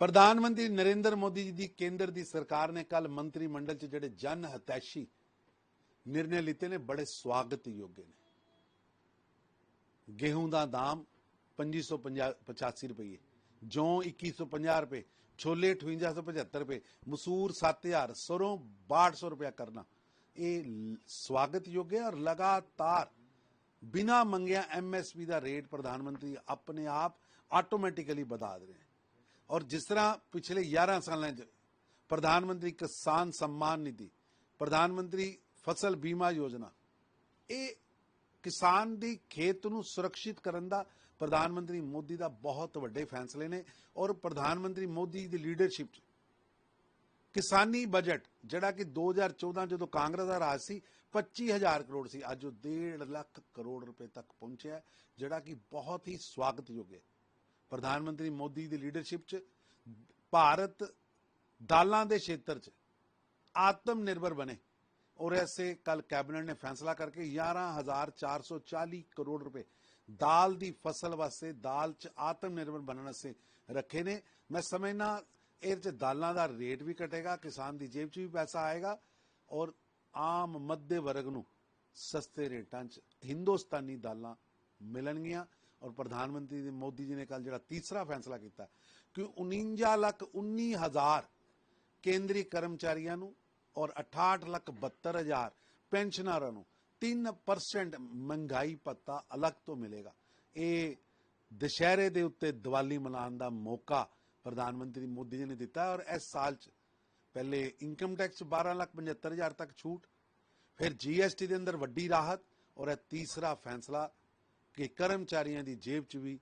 प्रधानमंत्री नरेंद्र मोदी जी की केंद्र की सरकार ने कल मंत्रिमंडल च जिहड़े जन हितैषी निर्णय लिते ने बड़े स्वागत योग्य ने। गेहूं का दाम 2585 रुपये, जौ 2150 रुपये, छोले 5875 रुपये, मसूर 7000, सरों 6200 रुपया करना ये स्वागत योग्य है। और लगातार बिना मंगिया MSP का रेट प्रधानमंत्री अपने आप ऑटोमैटिकली बता रहे हैं। और जिस तरह पिछले 11 साल प्रधानमंत्री किसान सम्मान निधि, प्रधानमंत्री फसल बीमा योजना, ये किसान दी खेत नूं सुरक्षित करन दा प्रधानमंत्री मोदी दा बहुत वड्डे फैसले ने। और प्रधानमंत्री मोदी दी लीडरशिप किसानी बजट जिहड़ा कि 2014 जो कांग्रेस का राज सी 25,000 करोड़ सी, अज 1.5 लाख करोड़ रुपए तक पहुंचा, जिहड़ा कि बहुत ही स्वागत योग्य है। प्रधानमंत्री मोदी की लीडरशिप च भारत दालों के क्षेत्र च आत्मनिर्भर बने। और ऐसे कल कैबिनेट ने फैसला करके 11,440 करोड़ रुपए दाल की फसल वास्ते दाल च आत्मनिर्भर बनने से रखे ने। मैं समझना इस दालों का रेट भी घटेगा, किसान की जेब च भी पैसा आएगा और आम मध्य वर्ग नूं सस्ते रेटां च हिंदुस्तानी दालां मिलणगियां। और प्रधानमंत्री मोदी जी ने कल जो तीसरा फैसला किया कि 49,19,000 केंद्रीय कर्मचारियों नूं और 68,72,000 पेंशनरों नूं 3% महंगाई भत्ता अलग तो मिलेगा। ये दशहरे के उत्ते दिवाली मनाने का मौका प्रधानमंत्री मोदी जी ने दिता है। और इस साल च पहले इनकम टैक्स 12,75,000 तक छूट, फिर GST के अंदर वड्डी राहत, और तीसरा फैसला कि कर्मचारियों की जेब च भी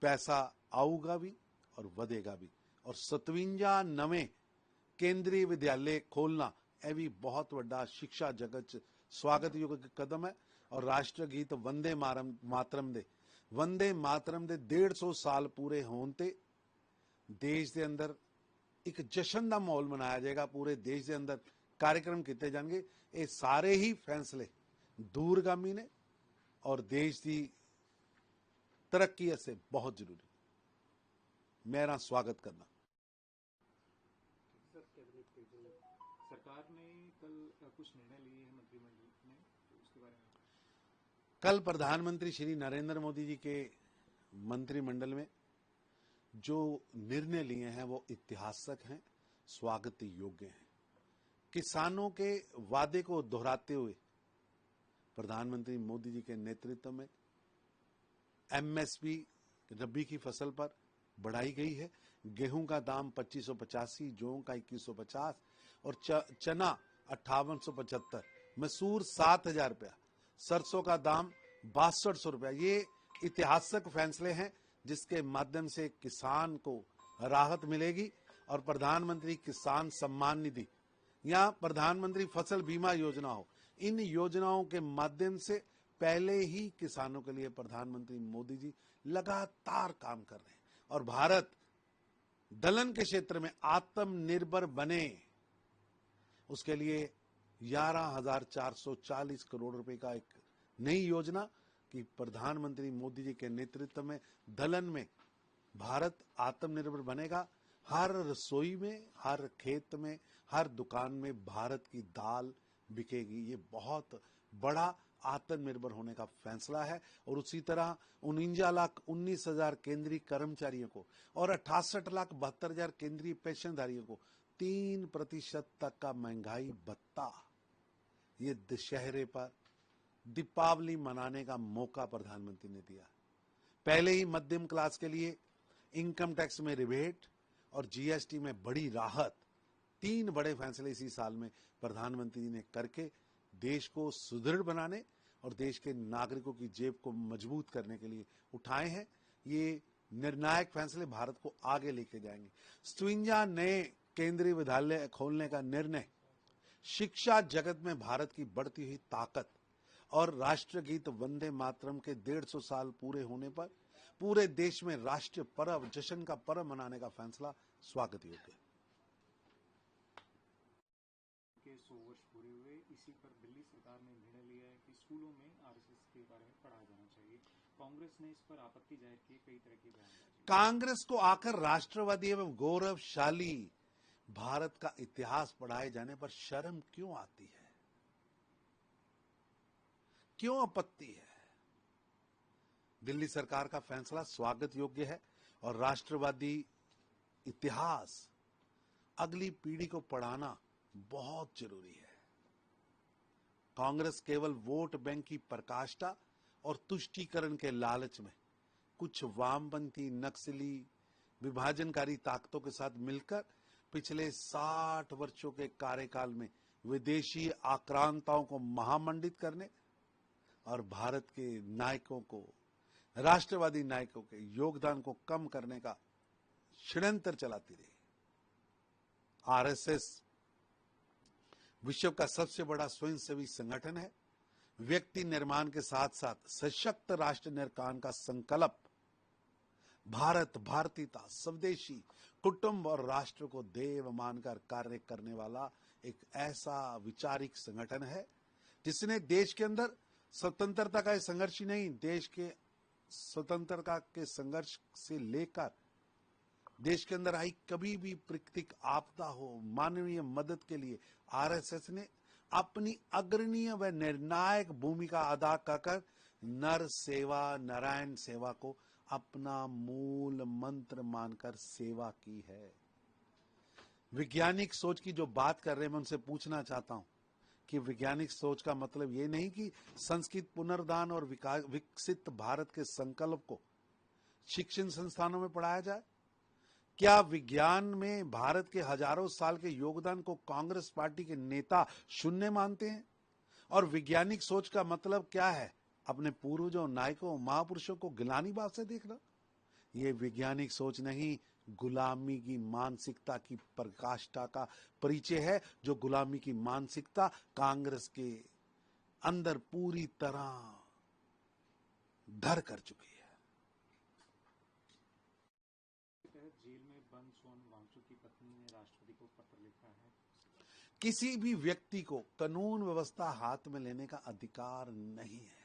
पैसा आऊगा भी और वधेगा भी। और 57 नवे केंद्रीय विद्यालय खोलना यह भी बहुत बड़ा शिक्षा जगत च स्वागत योग कदम है। और राष्ट्र गीत वंदे मातरम दे 150 साल पूरे होने ते देश के अंदर एक जश्न का माहौल मनाया जाएगा। पूरे देश के अंदर कार्यक्रम किए जाएंगे। ये सारे ही फैसले दूरगामी ने और देश की तरक्की से बहुत जरूरी। मेरा स्वागत करना। सरकार ने कल कुछ निर्णय लिए हैं मंत्रिमंडल में, तो उसके बारे में कल प्रधानमंत्री श्री नरेंद्र मोदी जी के मंत्रिमंडल में जो निर्णय लिए हैं वो ऐतिहासिक हैं, स्वागत योग्य हैं। किसानों के वादे को दोहराते हुए प्रधानमंत्री मोदी जी के नेतृत्व में MSP रबी की फसल पर बढ़ाई गई है। गेहूं का दाम 2585, जौ का 2150 और चना 5875, मसूर 7,000 रुपया, सरसों का दाम 6200 रुपया। ये ऐतिहासिक फैसले हैं जिसके माध्यम से किसान को राहत मिलेगी। और प्रधानमंत्री किसान सम्मान निधि या प्रधानमंत्री फसल बीमा योजना हो, इन योजनाओं के माध्यम से पहले ही किसानों के लिए प्रधानमंत्री मोदी जी लगातार काम कर रहे हैं। और भारत दलहन के क्षेत्र में आत्मनिर्भर बने, उसके लिए 11,440 करोड़ रुपए का एक नई योजना कि प्रधानमंत्री मोदी जी के नेतृत्व में दलहन में भारत आत्मनिर्भर बनेगा। हर रसोई में, हर खेत में, हर दुकान में भारत की दाल बिकेगी। ये बहुत बड़ा आत्मनिर्भर होने का फैसला है। और उसी तरह 49,19,000 केंद्रीय कर्मचारियों को और 68,72,000 केंद्रीय पेंशनधारियों को 3% तक का महंगाई भत्ता, ये दशहरे पर दीपावली मनाने का मौका प्रधानमंत्री ने दिया। पहले ही मध्यम क्लास के लिए इनकम टैक्स में रिबेट और GST में बड़ी राहत, 3 बड़े फैसले इसी साल में प्रधानमंत्री ने करके देश को सुदृढ़ बनाने और देश के नागरिकों की जेब को मजबूत करने के लिए उठाए हैं। ये निर्णायक फैसले भारत को आगे लेके जाएंगे। 57 नए केंद्रीय विद्यालय खोलने का निर्णय शिक्षा जगत में भारत की बढ़ती हुई ताकत और राष्ट्रगीत वंदे मातरम के 150 साल पूरे होने पर पूरे देश में राष्ट्रीय पर्व, जश्न का पर्व मनाने का फैसला स्वागत योग्य है। के 100 वर्ष पूरे हुए, इसी पर दिल्ली सरकार ने निर्णय लिया है कि स्कूलों में RSS के बारे में पढ़ाया जाना चाहिए। कांग्रेस ने इस पर आपत्ति जाहिर की, कई तरह की बयानबाजी। कांग्रेस को आकर राष्ट्रवादी एवं गौरवशाली भारत का इतिहास पढ़ाए जाने पर शर्म क्यों आती है, क्यों आपत्ति है? दिल्ली सरकार का फैसला स्वागत योग्य है और राष्ट्रवादी इतिहास अगली पीढ़ी को पढ़ाना बहुत जरूरी है। कांग्रेस केवल वोट बैंक की पराकाष्ठा और तुष्टीकरण के लालच में कुछ वामपंथी नक्सली विभाजनकारी ताकतों के साथ मिलकर पिछले 60 वर्षों के कार्यकाल में विदेशी आक्रांताओं को महामंडित करने और भारत के नायकों को, राष्ट्रवादी नायकों के योगदान को कम करने का षड्यंत्र चलाती रही। आरएसएस विश्व का सबसे बड़ा स्वयंसेवी संगठन है। व्यक्ति निर्माण के साथ साथ सशक्त राष्ट्र निर्माण का संकल्प, भारत, भारतीयता, स्वदेशी, कुटुंब और राष्ट्र को देव मानकर कार्य करने वाला एक ऐसा विचारिक संगठन है जिसने देश के अंदर स्वतंत्रता का संघर्ष ही नहीं, देश के स्वतंत्रता के संघर्ष से लेकर देश के अंदर आई कभी भी प्राकृतिक आपदा हो, मानवीय मदद के लिए आरएसएस ने अपनी अग्रणीय व निर्णायक भूमिका अदा कर नर सेवा नारायण सेवा को अपना मूल मंत्र मानकर सेवा की है। वैज्ञानिक सोच की जो बात कर रहे हैं, मैं उनसे पूछना चाहता हूं कि वैज्ञानिक सोच का मतलब ये नहीं कि संस्कृत पुनर्दान और विकसित भारत के संकल्प को शिक्षण संस्थानों में पढ़ाया जाए। क्या विज्ञान में भारत के हजारों साल के योगदान को कांग्रेस पार्टी के नेता शून्य मानते हैं? और वैज्ञानिक सोच का मतलब क्या है? अपने पूर्वजों, नायकों, महापुरुषों को गिलानी भाव से देखना। ये वैज्ञानिक सोच नहीं, गुलामी की मानसिकता की पराकाष्ठा का परिचय है, जो गुलामी की मानसिकता कांग्रेस के अंदर पूरी तरह धर कर चुकी है। जेल में बंद सोन वांगचुक की पत्नी ने राष्ट्रपति को पत्र लिखा है। किसी भी व्यक्ति को कानून व्यवस्था हाथ में लेने का अधिकार नहीं है।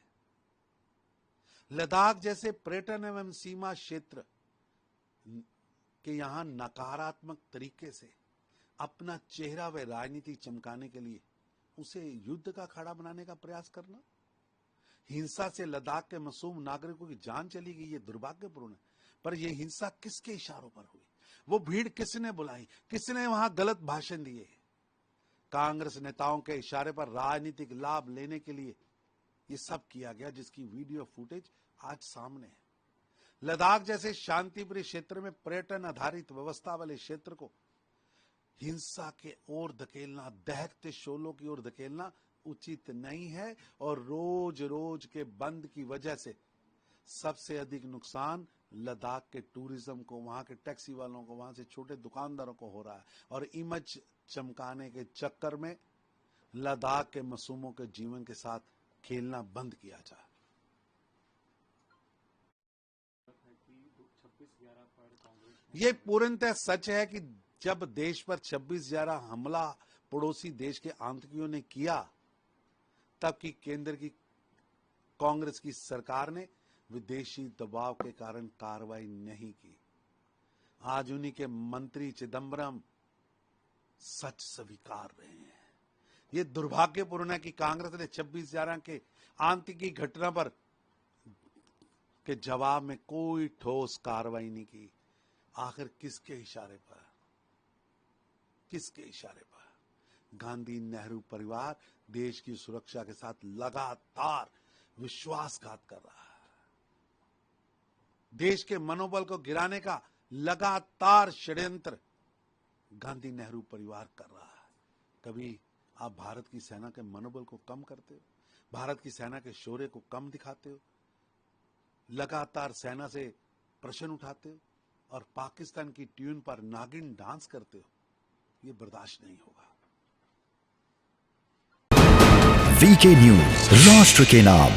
लद्दाख जैसे पर्यटन एवं सीमा क्षेत्र के यहां नकारात्मक तरीके से अपना चेहरा व राजनीति चमकाने के लिए उसे युद्ध का अखाड़ा बनाने का प्रयास करना, हिंसा से लद्दाख के मासूम नागरिकों की जान चली गई, ये दुर्भाग्यपूर्ण है। पर यह हिंसा किसके इशारों पर हुई? वो भीड़ किसने बुलाई? किसने वहां गलत भाषण दिए? कांग्रेस नेताओं के इशारे पर राजनीतिक लाभ लेने के लिए ये सब किया गया, जिसकी वीडियो फुटेज आज सामने है। लद्दाख जैसे शांतिप्रिय क्षेत्र में पर्यटन आधारित व्यवस्था वाले क्षेत्र को हिंसा के ओर धकेलना, दहकते शोलों की ओर धकेलना उचित नहीं है। और रोज रोज के बंद की वजह से सबसे अधिक नुकसान लद्दाख के टूरिज्म को, वहां के टैक्सी वालों को, वहां से छोटे दुकानदारों को हो रहा है। और इमेज चमकाने के चक्कर में लद्दाख के मासूमों के जीवन के साथ खेलना बंद किया जाए। 26/11 पर कांग्रेस ये पूर्णतः सच है कि जब देश पर 26/11 हमला पड़ोसी देश के आतंकियों ने किया, तब की केंद्र की कांग्रेस की सरकार ने विदेशी दबाव के कारण कार्रवाई नहीं की। आज उन्हीं के मंत्री चिदंबरम सच स्वीकार रहे हैं। ये दुर्भाग्यपूर्ण है कि कांग्रेस ने 26/11 के आतंकी घटना पर के जवाब में कोई ठोस कार्रवाई नहीं की। आखिर किसके इशारे पर? किसके इशारे पर? गांधी नेहरू परिवार देश की सुरक्षा के साथ लगातार विश्वासघात कर रहा है। देश के मनोबल को गिराने का लगातार षड्यंत्र गांधी नेहरू परिवार कर रहा है। कभी आप भारत की सेना के मनोबल को कम करते हो, भारत की सेना के शौर्य को कम दिखाते हो, लगातार सेना से प्रश्न उठाते हो और पाकिस्तान की ट्यून पर नागिन डांस करते हो। ये बर्दाश्त नहीं होगा। वीके न्यूज, राष्ट्र के नाम।